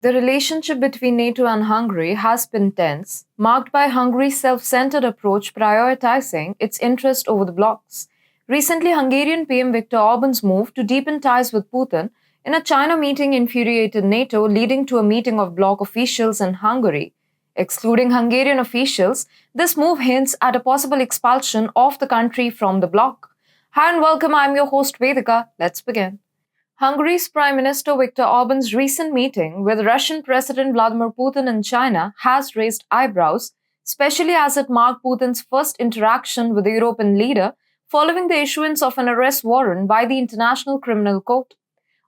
The relationship between NATO and Hungary has been tense, marked by Hungary's self centered approach prioritizing its interest over the bloc's. Recently, Hungarian PM Viktor Orban's move to deepen ties with Putin in a China meeting infuriated NATO, leading to a meeting of bloc officials in Hungary. Excluding Hungarian officials, this move hints at a possible expulsion of the country from the bloc. Hi and welcome, I'm your host Vedika. Let's begin. Hungary's Prime Minister Viktor Orban's recent meeting with Russian President Vladimir Putin in China has raised eyebrows, especially as it marked Putin's first interaction with the European leader following the issuance of an arrest warrant by the International Criminal Court.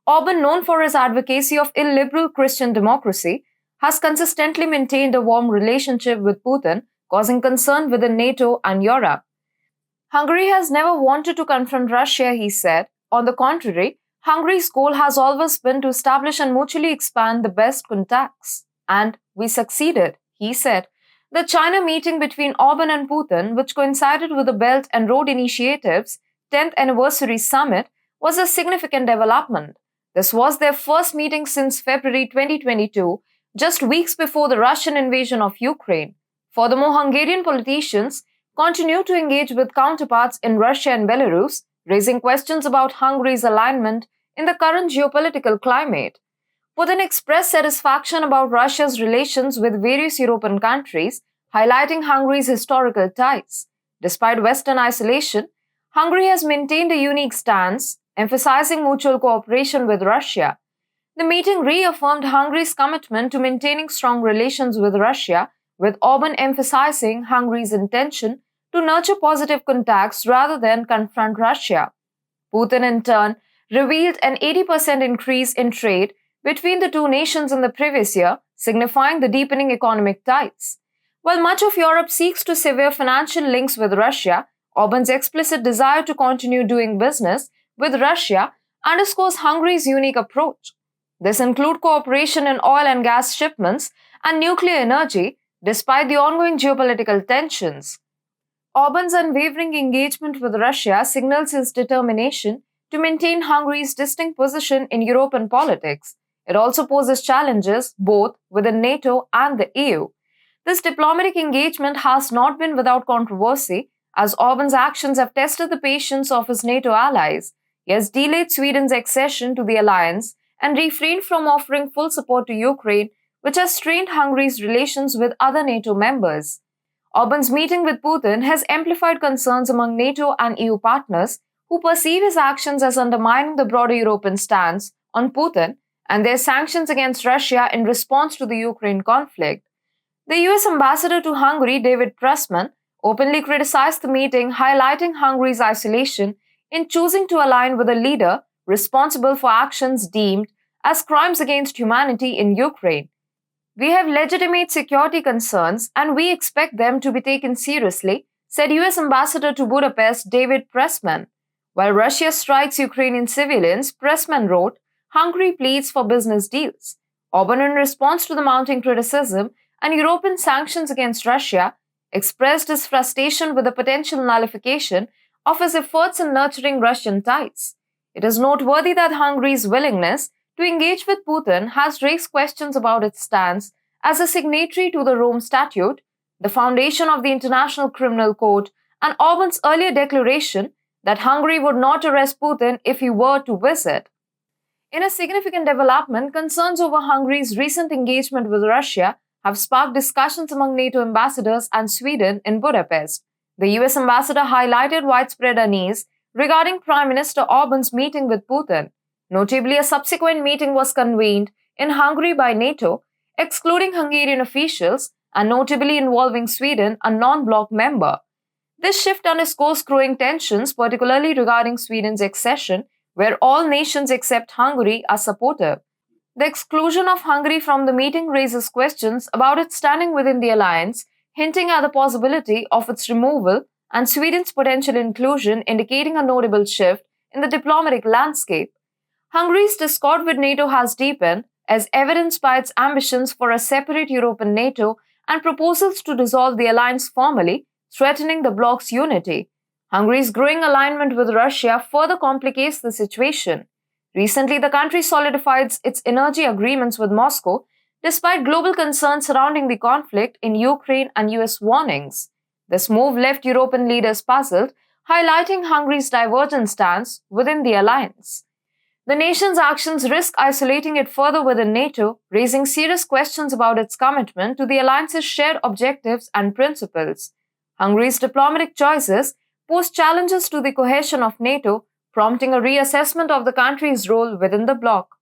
Orban, known for his advocacy of illiberal Christian democracy, has consistently maintained a warm relationship with Putin, causing concern within NATO and Europe. Hungary has never wanted to confront Russia, he said. On the contrary, Hungary's goal has always been to establish and mutually expand the best contacts. And we succeeded, he said. The China meeting between Orban and Putin, which coincided with the Belt and Road Initiative's 10th anniversary summit, was a significant development. This was their first meeting since February 2022, just weeks before the Russian invasion of Ukraine. Furthermore, Hungarian politicians continue to engage with counterparts in Russia and Belarus, raising questions about Hungary's alignment in the current geopolitical climate. Putin expressed satisfaction about Russia's relations with various European countries, highlighting Hungary's historical ties. Despite Western isolation, Hungary has maintained a unique stance, emphasizing mutual cooperation with Russia. The meeting reaffirmed Hungary's commitment to maintaining strong relations with Russia, with Orban emphasizing Hungary's intention to nurture positive contacts rather than confront Russia. Putin, in turn, revealed an 80% increase in trade between the two nations in the previous year, signifying the deepening economic ties. While much of Europe seeks to sever financial links with Russia, Orban's explicit desire to continue doing business with Russia underscores Hungary's unique approach. This includes cooperation in oil and gas shipments and nuclear energy, despite the ongoing geopolitical tensions. Orban's unwavering engagement with Russia signals his determination to maintain Hungary's distinct position in European politics. It also poses challenges both within NATO and the EU. This diplomatic engagement has not been without controversy, as Orban's actions have tested the patience of his NATO allies. He has delayed Sweden's accession to the alliance and refrained from offering full support to Ukraine, which has strained Hungary's relations with other NATO members. Orban's meeting with Putin has amplified concerns among NATO and EU partners who perceive his actions as undermining the broader European stance on Putin and their sanctions against Russia in response to the Ukraine conflict. The US ambassador to Hungary, David Pressman, openly criticized the meeting, highlighting Hungary's isolation in choosing to align with a leader responsible for actions deemed as crimes against humanity in Ukraine. We have legitimate security concerns and we expect them to be taken seriously, said US Ambassador to Budapest David Pressman. While Russia strikes Ukrainian civilians, Pressman wrote, Hungary pleads for business deals. Orban, in response to the mounting criticism and European sanctions against Russia, expressed his frustration with the potential nullification of his efforts in nurturing Russian ties. It is noteworthy that Hungary's willingness to engage with Putin has raised questions about its stance as a signatory to the Rome Statute, the foundation of the International Criminal Court, and Orban's earlier declaration that Hungary would not arrest Putin if he were to visit. In a significant development, concerns over Hungary's recent engagement with Russia have sparked discussions among NATO ambassadors and Sweden in Budapest. The US ambassador highlighted widespread unease regarding Prime Minister Orban's meeting with Putin. Notably, a subsequent meeting was convened in Hungary by NATO, excluding Hungarian officials and notably involving Sweden, a non-bloc member. This shift underscores growing tensions, particularly regarding Sweden's accession, where all nations except Hungary are supportive. The exclusion of Hungary from the meeting raises questions about its standing within the alliance, hinting at the possibility of its removal and Sweden's potential inclusion, indicating a notable shift in the diplomatic landscape. Hungary's discord with NATO has deepened, as evidenced by its ambitions for a separate European NATO and proposals to dissolve the alliance formally, threatening the bloc's unity. Hungary's growing alignment with Russia further complicates the situation. Recently, the country solidified its energy agreements with Moscow, despite global concerns surrounding the conflict in Ukraine and US warnings. This move left European leaders puzzled, highlighting Hungary's divergent stance within the alliance. The nation's actions risk isolating it further within NATO, raising serious questions about its commitment to the alliance's shared objectives and principles. Hungary's diplomatic choices pose challenges to the cohesion of NATO, prompting a reassessment of the country's role within the bloc.